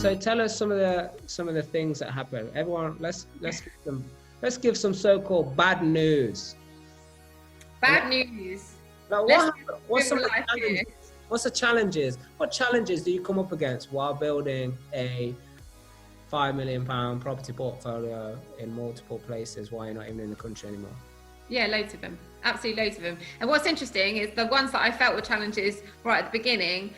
So tell us some of the things that happened. Everyone, let's give some so-called bad news. Bad news. Now, what's some of the challenges? What's the challenges? What challenges do you come up against while building a £5 million property portfolio in multiple places while you're not even in the country anymore? Yeah, loads of them. Absolutely loads of them. And what's interesting is the ones that I felt were challenges right at the beginning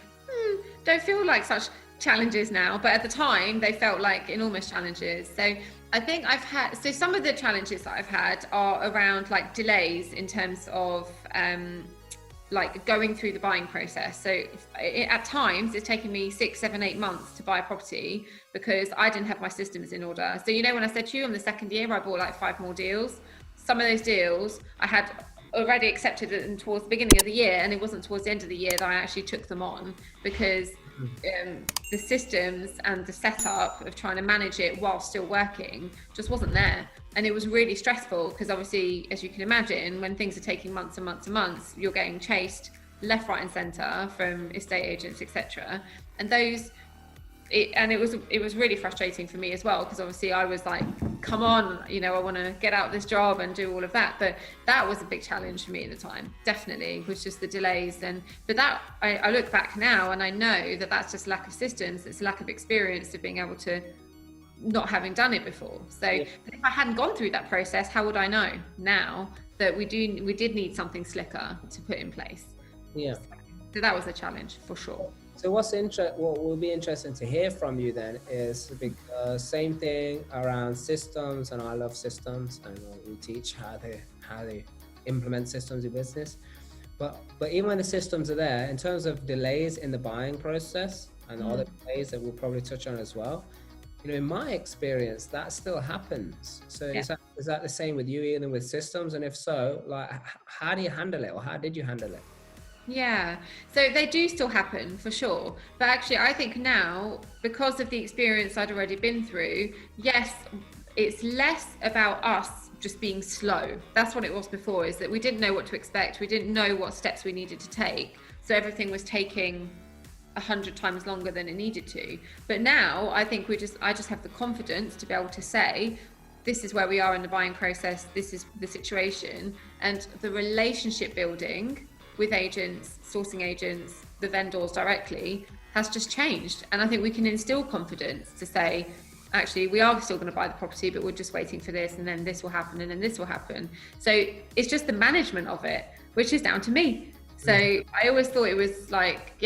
don't feel like such challenges now, but at the time they felt like enormous challenges. So I think some of the challenges that I've had are around like delays in terms of like going through the buying process. So at times it's taken me 6, 7, 8 months to buy a property because I didn't have my systems in order. So, you know, when I said to you on the second year, I bought like 5 more deals. Some of those deals I had already accepted them towards the beginning of the year, and it wasn't towards the end of the year that I actually took them on because the systems and the setup of trying to manage it while still working just wasn't there. And it was really stressful because obviously, as you can imagine, when things are taking months and months and months, you're getting chased left, right and centre from estate agents, etc. And it was really frustrating for me as well, because obviously I was like, come on, you know, I want to get out of this job and do all of that. But that was a big challenge for me at the time, definitely, was just the delays. But that I look back now and I know that that's just lack of systems, it's lack of experience of being able to, not having done it before. So if I hadn't gone through that process, how would I know now that we did need something slicker to put in place? Yeah. So that was a challenge for sure. So what will be interesting to hear from you then is the same thing around systems, and I love systems, and we teach how they implement systems in business. But even when the systems are there, in terms of delays in the buying process and other delays that we'll probably touch on as well, you know, in my experience, that still happens. So is that the same with you, even with systems? And if so, like, how do you handle it, or how did you handle it? Yeah, so they do still happen for sure. But actually, I think now, because of the experience I'd already been through, yes, it's less about us just being slow. That's what it was before, is that we didn't know what to expect. We didn't know what steps we needed to take. So everything was taking 100 times longer than it needed to. But now I think I just have the confidence to be able to say, this is where we are in the buying process, this is the situation, and the relationship building with agents, sourcing agents, the vendors directly has just changed. And I think we can instill confidence to say, actually, we are still going to buy the property, but we're just waiting for this, and then this will happen, and then this will happen. So it's just the management of it, which is down to me. So I always thought it was like,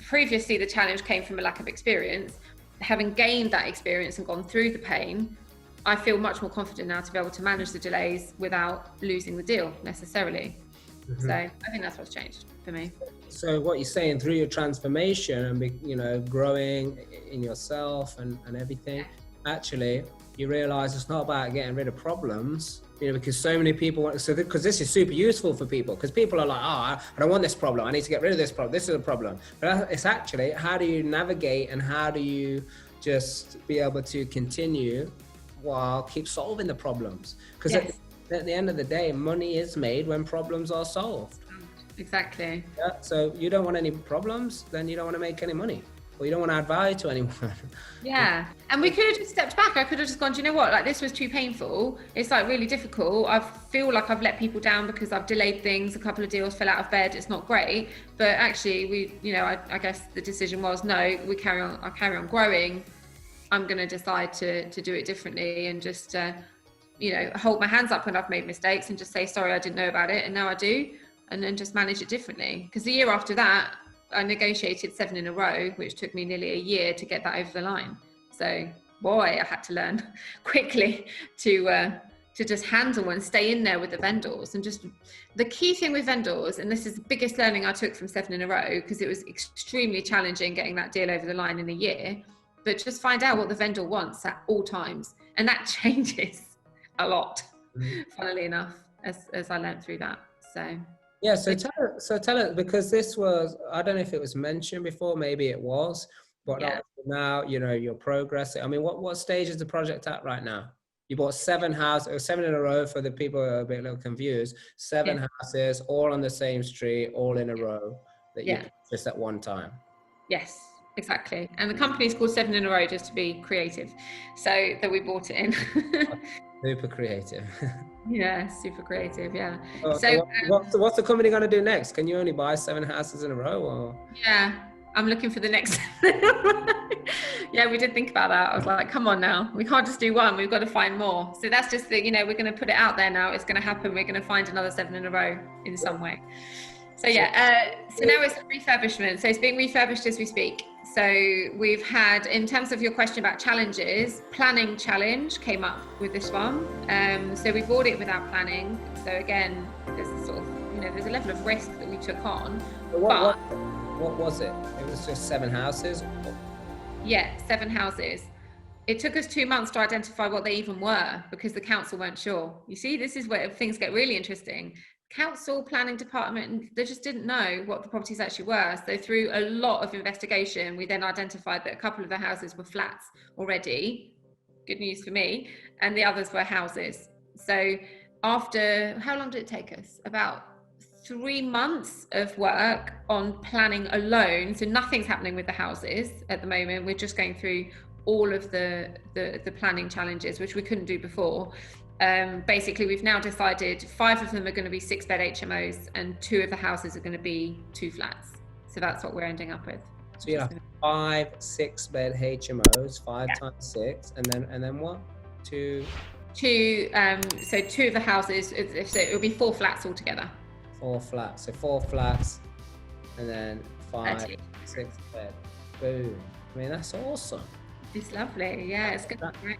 previously the challenge came from a lack of experience. Having gained that experience and gone through the pain, I feel much more confident now to be able to manage the delays without losing the deal necessarily. So I think that's what's changed for me. So what you're saying, through your transformation and, you know, growing in yourself and everything, actually you realize it's not about getting rid of problems, you know, because so many people because this is super useful for people, because people are like, I don't want this problem, I need to get rid of this problem, this is a problem. But it's actually, how do you navigate and how do you just be able to continue while keep solving the problems? Because at the end of the day, money is made when problems are solved. Exactly. Yeah, so you don't want any problems, then you don't want to make any money, or you don't want to add value to anyone. Yeah. And we could have just stepped back. I could have just gone, do you know what? Like, this was too painful. It's like really difficult. I feel like I've let people down because I've delayed things. A couple of deals fell out of bed. It's not great. But actually, I guess the decision was, no, I carry on growing. I'm going to decide to do it differently and just, hold my hands up when I've made mistakes and just say, sorry, I didn't know about it. And now I do. And then just manage it differently. Because the year after that, I negotiated 7 in a row, which took me nearly a year to get that over the line. So, boy, I had to learn quickly to just handle and stay in there with the vendors. And just the key thing with vendors, and this is the biggest learning I took from 7 in a row, because it was extremely challenging getting that deal over the line in a year, but just find out what the vendor wants at all times. And that changes a lot, funnily enough, as I learned through that. So. Yeah, so tell us, because this was, I don't know if it was mentioned before, maybe it was, but now, you know, you're progressing. I mean, what stage is the project at right now? You bought 7 houses, 7 in a row for the people who are a little confused, 7 houses, all on the same street, all in a row that you purchased at one time. Yes. Exactly. And the company's called 7 in a Row just to be creative. So that we bought it in. Super creative. Yeah, super creative. Yeah. So what's the company going to do next? Can you only buy 7 houses in a row, or? Yeah, I'm looking for the next. Yeah, we did think about that. I was like, come on now, we can't just do one. We've got to find more. So that's just the, we're going to put it out there now. It's going to happen. We're going to find another 7 in a row in some way. So yeah, so now it's refurbishment. So it's being refurbished as we speak. So we've had, in terms of your question about challenges, planning challenge came up with this one. So we bought it without planning. So again, there's a sort of, there's a level of risk that we took on. What was it? It was just 7 houses? Yeah, 7 houses. It took us 2 months to identify what they even were because the council weren't sure. You see, this is where things get really interesting. Council, planning department, they just didn't know what the properties actually were. So through a lot of investigation, we then identified that a couple of the houses were flats already. Good news for me. And the others were houses. So after, how long did it take us? About 3 months of work on planning alone. So nothing's happening with the houses at the moment. We're just going through all of the planning challenges, which we couldn't do before. Basically, we've now decided 5 of them are going to be 6-bed HMOs and 2 of the houses are going to be 2 flats. So that's what we're ending up with. So you have 5 6-bed HMOs, 5 times 6, and then what? 2. So 2 of the houses. So it'll be 4 flats altogether. 4 flats. So 4 flats, and then 5 6 bed. Boom. I mean, that's awesome. It's lovely. Yeah, it's good. Great.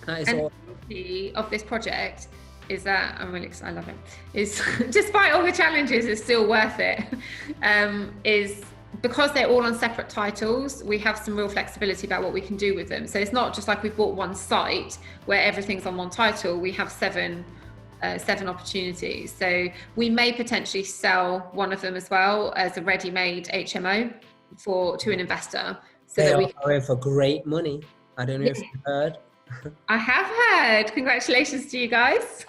That is and awesome. the beauty of this project is that I'm really excited. I love it. Is despite all the challenges, it's still worth it. Is because they're all on separate titles, we have some real flexibility about what we can do with them. So it's not just like we bought one site where everything's on one title. We have 7 opportunities. So we may potentially sell one of them as well as a ready-made HMO to an investor. So they are going for great money. I don't know if you've heard. I have heard. Congratulations to you guys.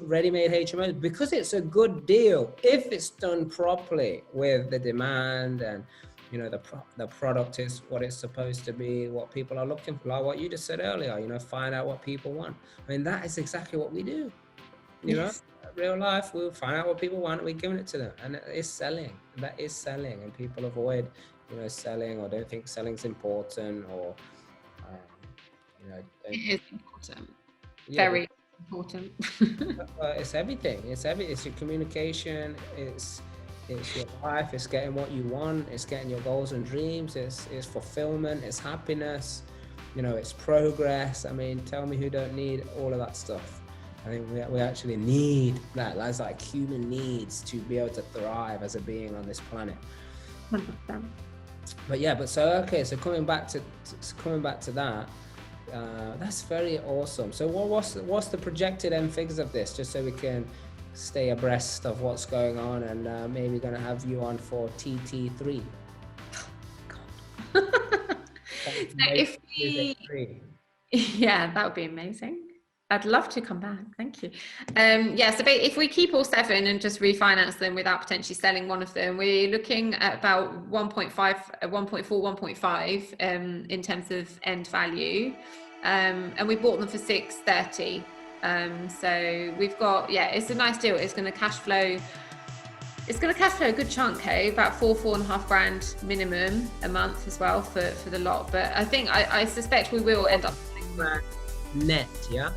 Ready-made HMOs, because it's a good deal if it's done properly with the demand and the product is what it's supposed to be, what people are looking for, like what you just said earlier, find out what people want. I mean, that is exactly what we do. Yes. Real life, we'll find out what people want and we're giving it to them, and it's selling. That is selling, and people avoid selling, or don't think selling's important, or it is important. Very important. It's everything. It's your communication. It's your life. It's getting what you want. It's getting your goals and dreams. It's fulfillment. It's happiness. It's progress. I mean, tell me who don't need all of that stuff. I think we actually need that. That's like human needs to be able to thrive as a being on this planet. 100%. But so coming back to that. That's very awesome. So what's the projected end figures of this, just so we can stay abreast of what's going on, and maybe going to have you on for TT3. Yeah, that would be amazing. I'd love to come back. Thank you. So if we keep all 7 and just refinance them without potentially selling one of them, we're looking at about 1.4, 1.5 in terms of end value. And we bought them for 630. So we've got, it's a nice deal. It's going to cash flow. It's going to cash flow a good chunk, about 4.5 grand minimum a month as well for the lot. But I think I suspect we will end up net, yeah.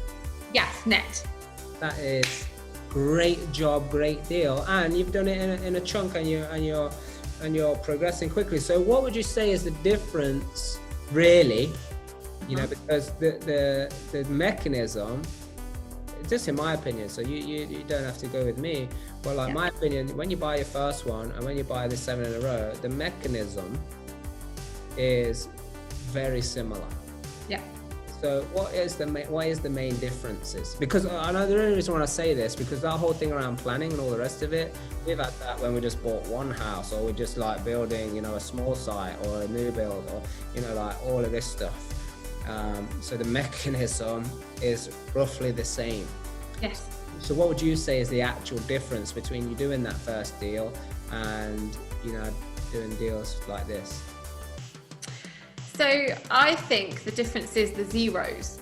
Yes, net. That is great job, great deal, and you've done it in a chunk, and you're progressing quickly. So, what would you say is the difference, really? Because the mechanism, just in my opinion. So you don't have to go with me. But my opinion, when you buy your first one and when you buy the 7 in a row, the mechanism is very similar. Yeah. So what is the main differences? Because I know the only reason why I say this, because that whole thing around planning and all the rest of it, we've had that when we just bought one house, or we're just like building, a small site or a new build, or like all of this stuff. So the mechanism is roughly the same. Yes. So what would you say is the actual difference between you doing that first deal and doing deals like this? So I think the difference is the zeros.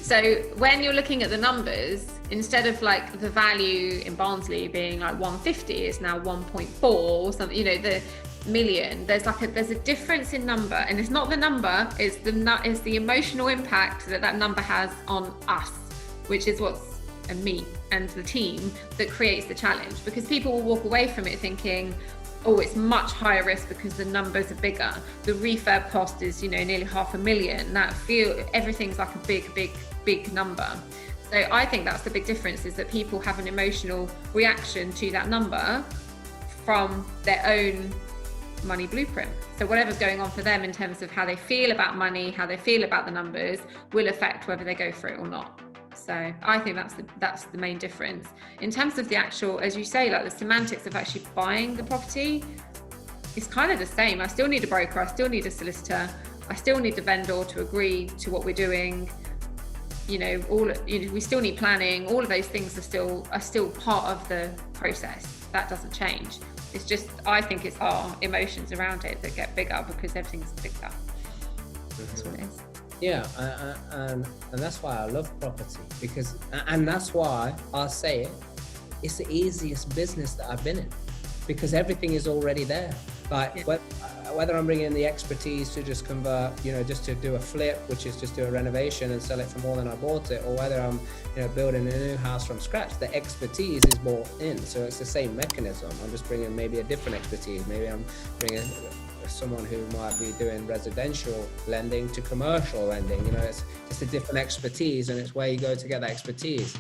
So when you're looking at the numbers, instead of like the value in Barnsley being like 150, it's now 1.4 or something, you know, the million, there's a difference in number, and it's not the number, it's the emotional impact that number has on us, which is what's and me and the team that creates the challenge, because people will walk away from it thinking, oh, it's much higher risk because the numbers are bigger. The refurb cost is, you know, nearly $500,000. Everything's like a big number. So I think that's the big difference, is that people have an emotional reaction to that number from their own money blueprint. So whatever's going on for them in terms of how they feel about money, how they feel about the numbers, will affect whether they go for it or not. So I think that's the main difference. In terms of the actual, as you say, like the semantics of actually buying the property, it's kind of the same. I still need a broker, I still need a solicitor, I still need the vendor to agree to what we're doing. You know, we still need planning. All of those things are still part of the process. That doesn't change. It's just, I think it's our emotions around it that get bigger because everything's bigger. That's what it is. Yeah, and that's why I love property, because, and that's why I'll say it, it's the easiest business that I've been in, because everything is already there. Like whether I'm bringing in the expertise to just convert, you know, just to do a flip, which is just do a renovation and sell it for more than I bought it, or whether I'm, you know, building a new house from scratch, the expertise is bought in. So it's the same mechanism. I'm just bringing maybe a different expertise. Maybe I'm bringing someone who might be doing residential lending to commercial lending. You know, it's just a different expertise, and it's where you go to get that expertise.